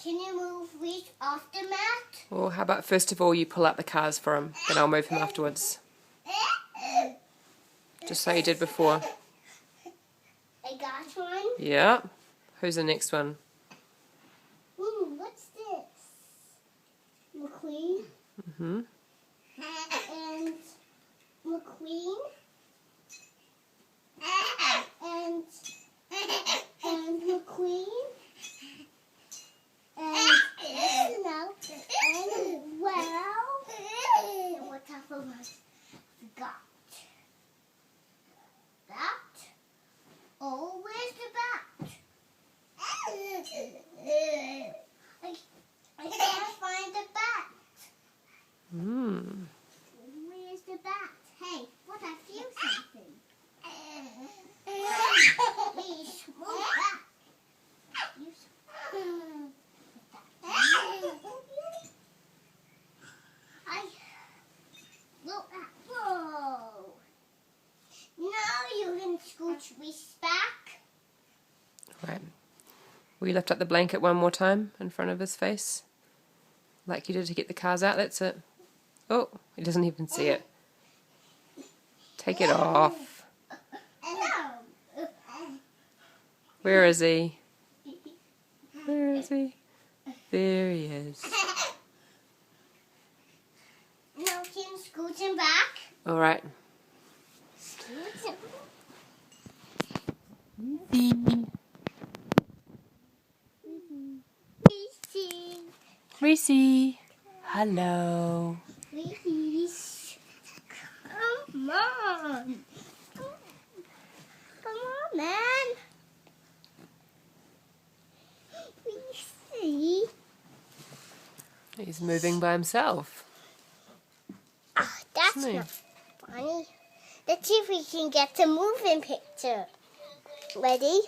Can you move Reese off the mat? Or how about first of all you pull out the cars for him, then I'll move him afterwards. Just like you did before. I got one. Yeah. Who's the next one? Ooh, what's this? McQueen. Mm-hmm. And McQueen. And McQueen. And no. And well. And what type of one? Got. Bat. Oh, where's the bat? I can't find the bat. Mm. Where's the bat? Hey, what? I feel something. Please, move back. Whoa. Now you can scooch Reese back. Right. Will you lift up the blanket one more time in front of his face? Like you did to get the cars out, that's it. Oh, he doesn't even see it. Take it off. No. Where is he? Where is he? There he is. Now can you scooch him back? Alright. Scooch him. Reese. Hello. Please. Come on. Come on, man. Please. He's moving by himself. That's Isn't he? not funny. Let's see if we can get the moving picture. Ready?